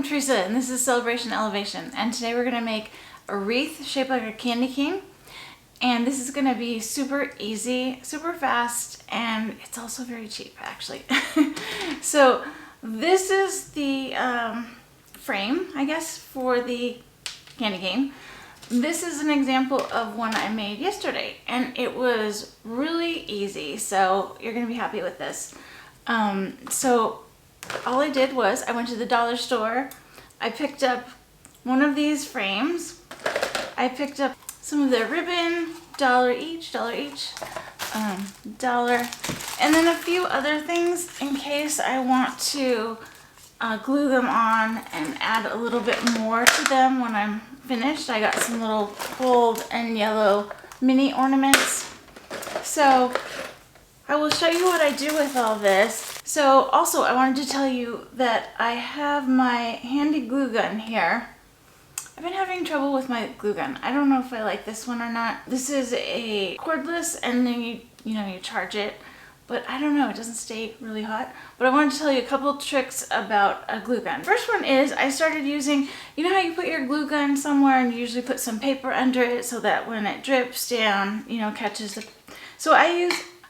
I'm Teresa and this is Celebration Elevation, and today we're going to make a wreath shaped like a candy cane, and this is going to be super easy, super fast, and it's also very cheap actually. So this is the frame, I guess, for the candy cane. This is an example of one I made yesterday and it was really easy, so you're going to be happy with this. So all I did was I went to the dollar store. I picked up one of these frames. I picked up some of their ribbon, $1 each, dollar, and then a few other things in case I want to glue them on and add a little bit more to them when I'm finished. I got some little gold and yellow mini ornaments. So I will show you what I do with all this. So also I wanted to tell you that I have my handy glue gun here. I've been having trouble with my glue gun. I don't know if I like this one or not. This is a cordless, and then you charge it, but I don't know, it doesn't stay really hot. But I wanted to tell you a couple tricks about a glue gun. First one is I started using, you know how you put your glue gun somewhere and you usually put some paper under it so that when it drips down, catches the... So I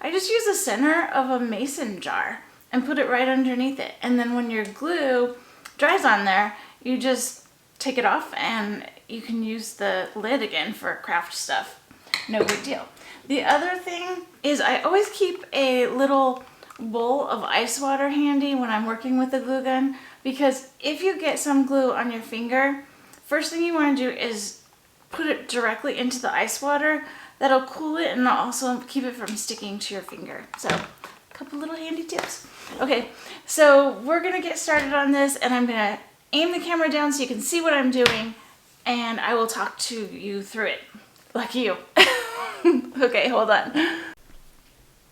just use the center of a mason jar and put it right underneath it. And then when your glue dries on there, you just take it off and you can use the lid again for craft stuff. No big deal. The other thing is I always keep a little bowl of ice water handy when I'm working with the glue gun, because if you get some glue on your finger, first thing you want to do is put it directly into the ice water. That'll cool it and also keep it from sticking to your finger. So, a couple little handy tips. Okay, so we're gonna get started on this, and I'm gonna aim the camera down so you can see what I'm doing, and I will talk to you through it. Lucky you. Okay, hold on.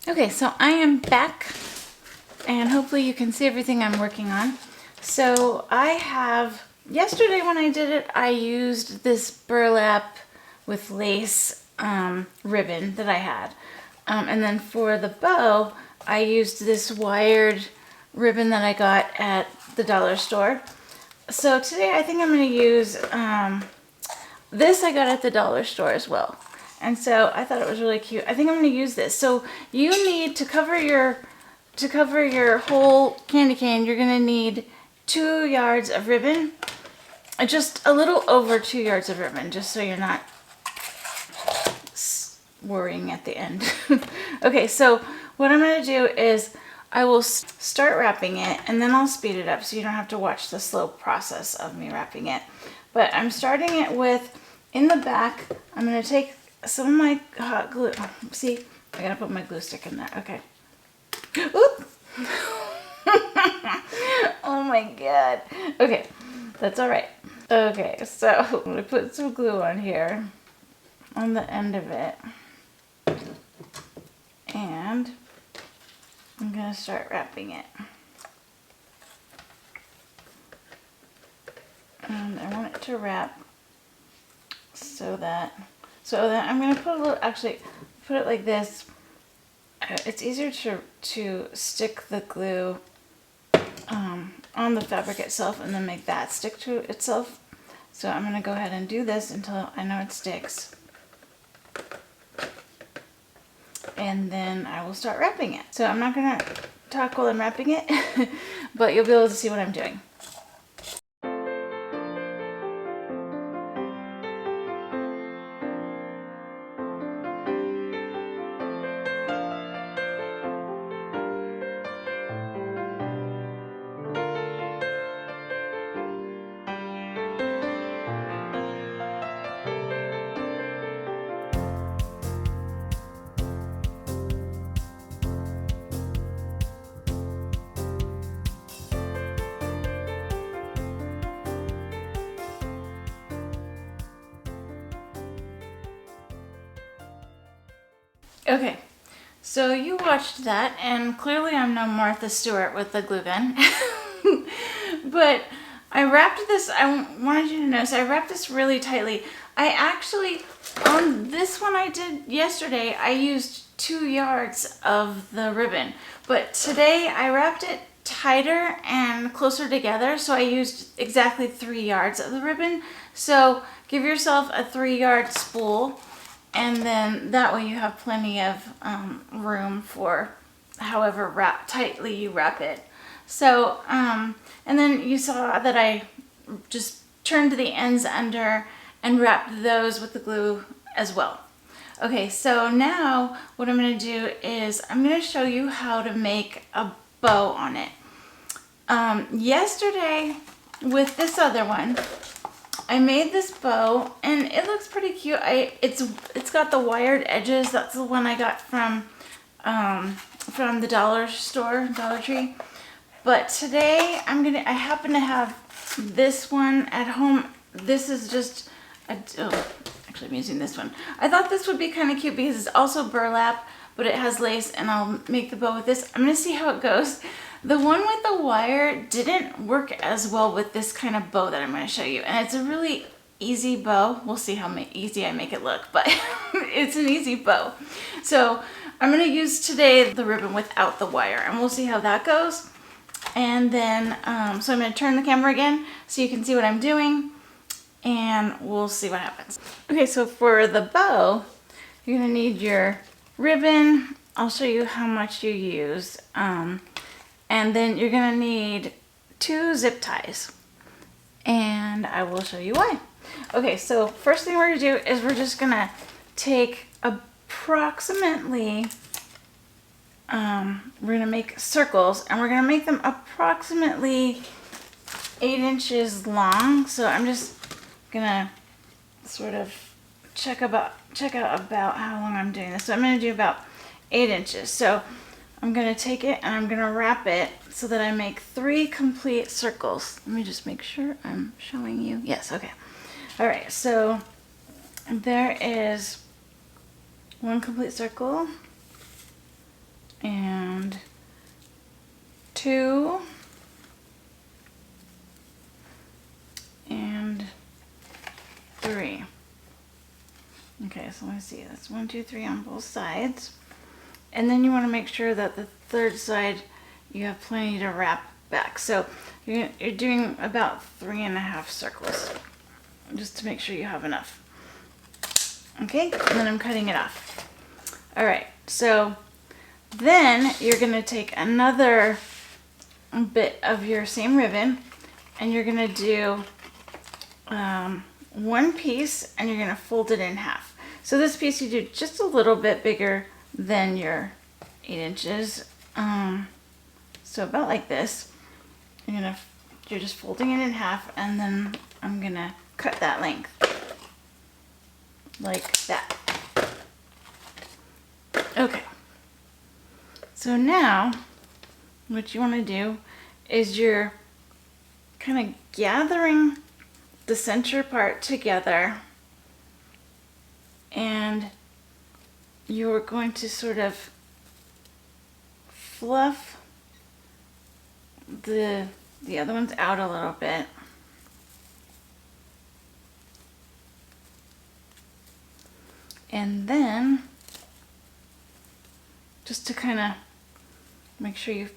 Okay, so I am back, and hopefully you can see everything I'm working on. So yesterday when I did it, I used this burlap with lace ribbon that I had. And then for the bow, I used this wired ribbon that I got at the dollar store. So today I think I'm going to use this I got at the dollar store as well. And so I thought it was really cute. I think I'm going to use this. So you need to cover your whole candy cane, you're going to need 2 yards of ribbon. Just a little over 2 yards of ribbon, just so you're not worrying at the end. Okay, so what I'm going to do is I will start wrapping it, and then I'll speed it up so you don't have to watch the slow process of me wrapping it. But I'm starting it with, in the back, I'm going to take some of my hot glue. See, I gotta put my glue stick in there. Okay. Oop! Oh my god. Okay, that's all right. Okay, so I'm gonna put some glue on here, on the end of it, and I'm gonna start wrapping it. And I want it to wrap so that I'm going to put a little, actually put it like this. It's easier to stick the glue on the fabric itself and then make that stick to itself. So I'm going to go ahead and do this until I know it sticks. And then I will start wrapping it. So I'm not going to talk while I'm wrapping it, but you'll be able to see what I'm doing. Okay, so you watched that, and clearly I'm no Martha Stewart with the glue gun. But I wrapped this, I wanted you to notice, I wrapped this really tightly. I actually, on this one I did yesterday, I used 2 yards of the ribbon. But today I wrapped it tighter and closer together, so I used exactly 3 yards of the ribbon. So give yourself a 3-yard spool, and then that way you have plenty of room for however tightly you wrap it. So, and then you saw that I just turned the ends under and wrapped those with the glue as well. Okay, so now what I'm going to do is I'm going to show you how to make a bow on it. Yesterday with this other one, I made this bow and it looks pretty cute. It's got the wired edges. That's the one I got from the dollar store, Dollar Tree. But today I happen to have this one at home. This is just actually I'm using this one. I thought this would be kind of cute because it's also burlap, but it has lace, and I'll make the bow with this. I'm gonna see how it goes. The one with the wire didn't work as well with this kind of bow that I'm going to show you. And it's a really easy bow. We'll see how easy I make it look, but it's an easy bow. So I'm going to use today the ribbon without the wire, and we'll see how that goes. And then, so I'm going to turn the camera again so you can see what I'm doing, and we'll see what happens. Okay, so for the bow, you're going to need your ribbon. I'll show you how much you use. And then you're gonna need 2 zip ties, and I will show you why. Okay, so first thing we're gonna do is we're just gonna take approximately, we're gonna make circles, and we're gonna make them approximately 8 inches long. So I'm just gonna sort of check out about how long I'm doing this. So I'm gonna do about 8 inches. So I'm going to take it and I'm going to wrap it so that I make 3 complete circles. Let me just make sure I'm showing you. Yes, okay. All right, so there is 1 complete circle and 2 and 3. Okay, so let me see. That's 1, 2, 3 on both sides. And then you want to make sure that the 3rd side you have plenty to wrap back. So you're doing about 3.5 circles just to make sure you have enough. Okay, and then I'm cutting it off. All right, so then you're going to take another bit of your same ribbon, and you're going to do 1 piece, and you're going to fold it in half. So this piece you do just a little bit bigger than your 8 inches, so about like this. You're just folding it in half, and then I'm gonna cut that length like that. Okay, so now what you want to do is you're kind of gathering the center part together, and you're going to sort of fluff the other ones out a little bit. And then, just to kind of make sure you've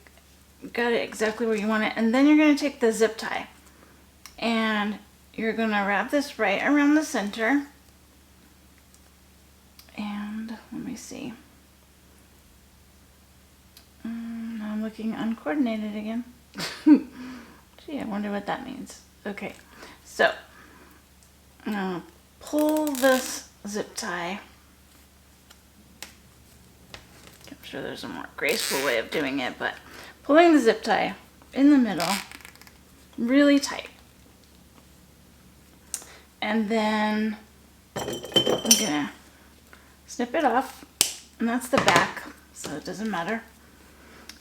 got it exactly where you want it, and then you're going to take the zip tie and you're going to wrap this right around the center. And let me see. Now I'm looking uncoordinated again. Gee, I wonder what that means. Okay, so I'm going to pull this zip tie. I'm sure there's a more graceful way of doing it, but pulling the zip tie in the middle really tight. And then I'm going to snip it off, and that's the back, so it doesn't matter.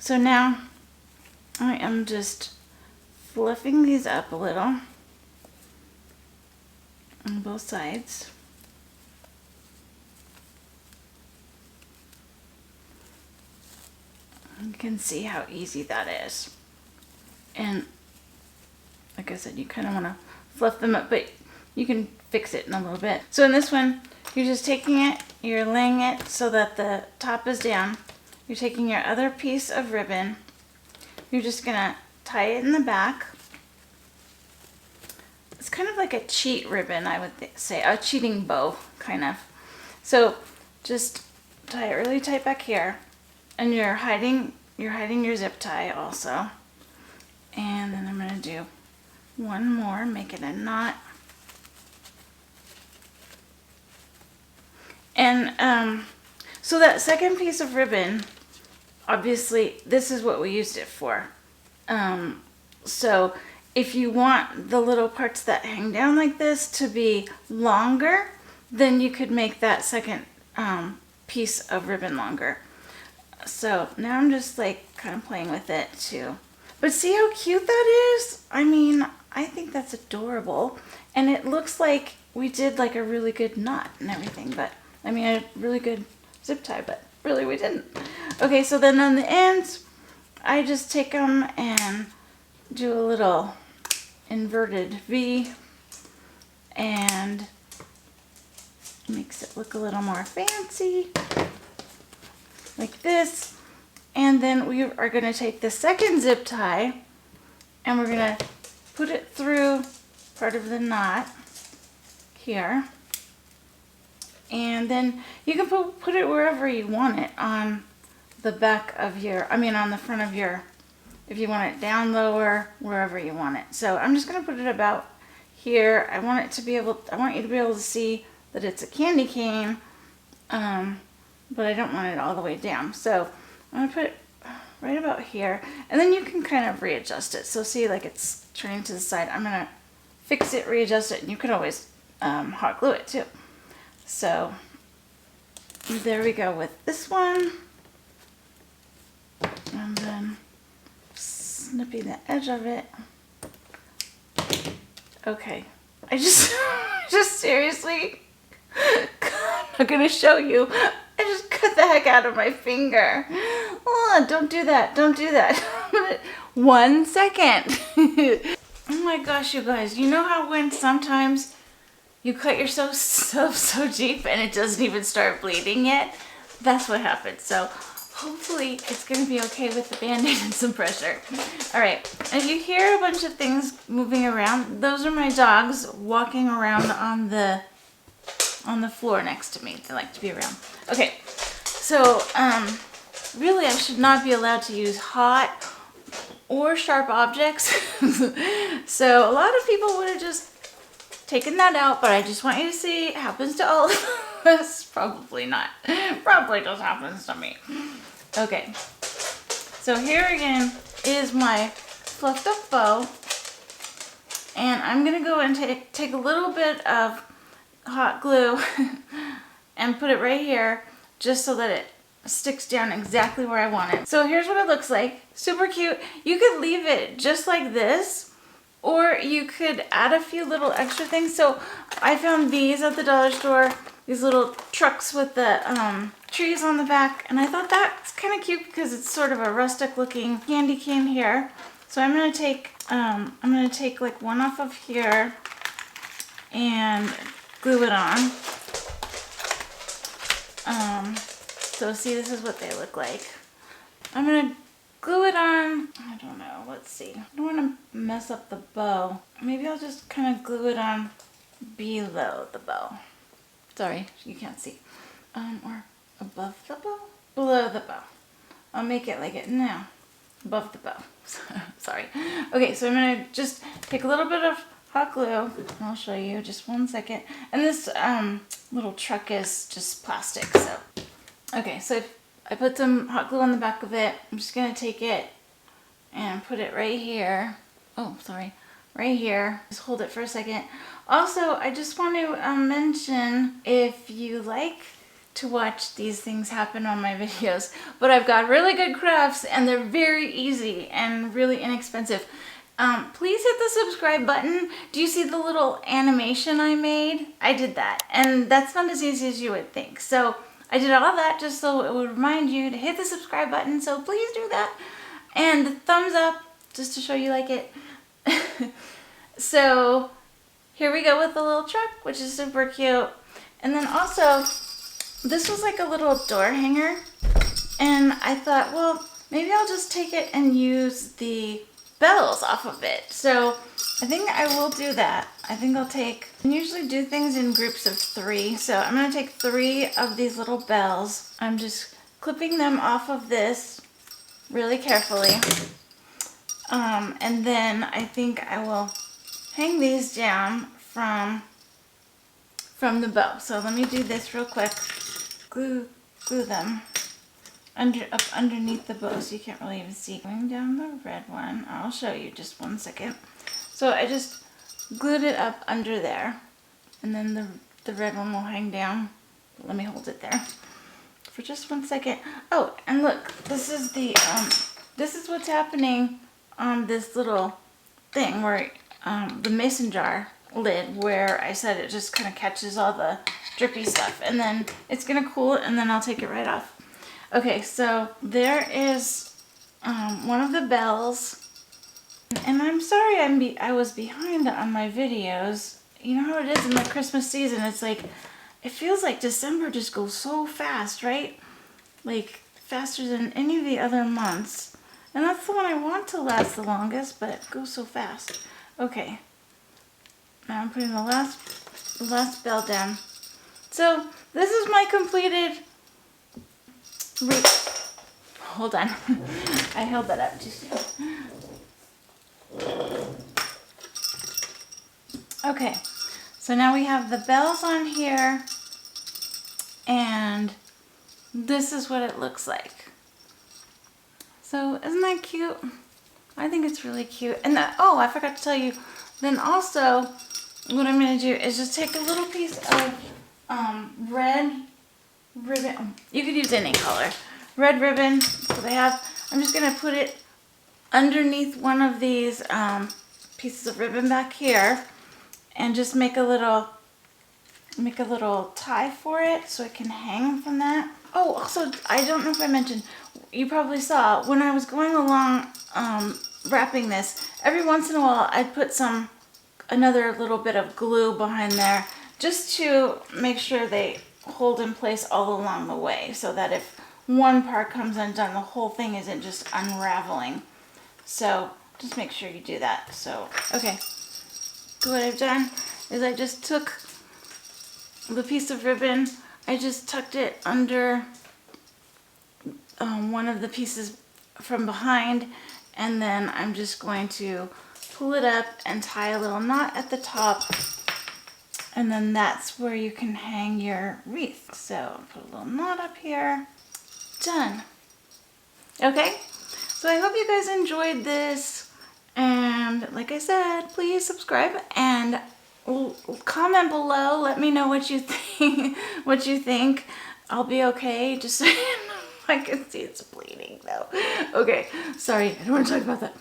So now I am just fluffing these up a little on both sides. You can see how easy that is. And like I said, you kind of want to fluff them up, but you can fix it in a little bit. So in this one, you're just taking it, you're laying it so that the top is down. You're taking your other piece of ribbon you're just gonna tie it in the back. It's kind of like a cheat ribbon, I would say, a cheating bow, kind of. So just tie it really tight back here, and you're hiding your zip tie also. And then I'm gonna do one more, make it a knot. And so that second piece of ribbon, obviously this is what we used it for. So if you want the little parts that hang down like this to be longer, then you could make that second piece of ribbon longer. So now I'm just like kind of playing with it too. But see how cute that is? I mean, I think that's adorable. And it looks like we did like a really good knot and everything, but I mean a really good zip tie, but really we didn't. Okay, so then on the ends, I just take them and do a little inverted V and makes it look a little more fancy, like this. And then we are going to take the second zip tie and we're going to put it through part of the knot here. And then you can put it wherever you want it, on the back of your, on the front of your, if you want it down lower, wherever you want it. So I'm just going to put it about here. I want you to be able to see that it's a candy cane, but I don't want it all the way down. So I'm going to put it right about here, and then you can kind of readjust it. So see, like it's turning to the side. I'm going to fix it, readjust it, and you can always hot glue it too. So there we go with this one. And then snipping the edge of it. Okay, I just seriously, I'm not gonna show you. I just cut the heck out of my finger. Oh, don't do that, don't do that. 1 second. Oh my gosh, you guys, you know how when sometimes you cut yourself so deep and it doesn't even start bleeding yet? That's what happened. So hopefully it's going to be okay with the Band-Aid and some pressure. All right, if you hear a bunch of things moving around, those are my dogs walking around on the floor next to me. They like to be around. Okay, so really I should not be allowed to use hot or sharp objects. So a lot of people would have just taken that out, but I just want you to see it happens to all of us. Probably not. Probably just happens to me. Okay, so here again is my fluffed up bow, and I'm gonna go and take a little bit of hot glue and put it right here, just so that it sticks down exactly where I want it. So here's what it looks like. Super cute. You could leave it just like this, or you could add a few little extra things. So I found these at the dollar store, these little trucks with the trees on the back, and I thought that's kind of cute because it's sort of a rustic looking candy cane here. So I'm gonna take like one off of here and glue it on. So see, this is what they look like. I'm gonna glue it on. I don't know, let's see. I don't want to mess up the bow. Maybe I'll just kind of glue it on below the bow. Sorry, you can't see. Or above the bow? Below the bow. I'll make it like it now. Above the bow. Sorry. Okay, so I'm going to just take a little bit of hot glue. I'll show you, just 1 second. And this little truck is just plastic, so. Okay, so I put some hot glue on the back of it. I'm just going to take it and put it right here. Oh, sorry. Right here. Just hold it for a second. Also, I just want to mention, if you like to watch these things happen on my videos, but I've got really good crafts and they're very easy and really inexpensive. Please hit the subscribe button. Do you see the little animation I made? I did that, and that's not as easy as you would think. So I did all that just so it would remind you to hit the subscribe button, so please do that. And the thumbs up, just to show you like it. So here we go with the little truck, which is super cute. And then also, this was like a little door hanger. And I thought, well, maybe I'll just take it and use the bells off of it. So I think I will do that. I think I'll take, I usually do things in groups of 3. So I'm going to take 3 of these little bells. I'm just clipping them off of this really carefully. And then I think I will hang these down from the bow. So let me do this real quick. Glue them up underneath the bow so you can't really even see. Going down the red one. I'll show you just one second. So I just glued it up under there, and then the red one will hang down. Let me hold it there for just one second. Oh, and look, this is the this is what's happening on this little thing where the mason jar lid, where I said it just kind of catches all the drippy stuff, and then it's gonna cool and then I'll take it right off. Okay, so there is one of the bells, and I'm sorry I was behind on my videos. You know how it is in the Christmas season, it's like, it feels like December just goes so fast, right? Like faster than any of the other months. And that's the one I want to last the longest, but it goes so fast. Okay, now I'm putting the last bell down. So this is my completed wreath. Hold on, I held that up too soon. Okay, so now we have the bells on here, and this is what it looks like. So isn't that cute? I think it's really cute. And oh, I forgot to tell you, then also what I'm going to do is just take a little piece of red ribbon. You could use any color. Red ribbon, that's what I have. I'm just going to put it underneath one of these pieces of ribbon back here, and just make a little tie for it so it can hang from that. Oh, also, I don't know if I mentioned, you probably saw when I was going along wrapping this, every once in a while I'd put another little bit of glue behind there just to make sure they hold in place all along the way, so that if one part comes undone, the whole thing isn't just unraveling. So just make sure you do that. So, okay. So what I've done is I just took the piece of ribbon, I just tucked it under one of the pieces from behind, and then I'm just going to pull it up and tie a little knot at the top, and then that's where you can hang your wreath. So put a little knot up here. Done. Okay, so I hope you guys enjoyed this, and like I said, please subscribe and comment below. Let me know what you think. I'll be okay. Just so I can see it's bleeding though. Okay, sorry, I don't want to talk about that.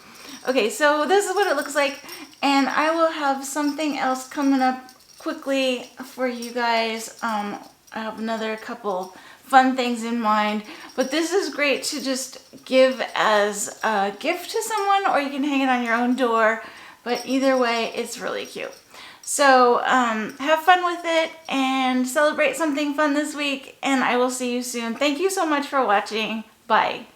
Okay, so this is what it looks like, and I will have something else coming up quickly for you guys. I have another couple fun things in mind, but this is great to just give as a gift to someone, or you can hang it on your own door, but either way, it's really cute. So have fun with it and celebrate something fun this week, and I will see you soon. Thank you so much for watching. Bye.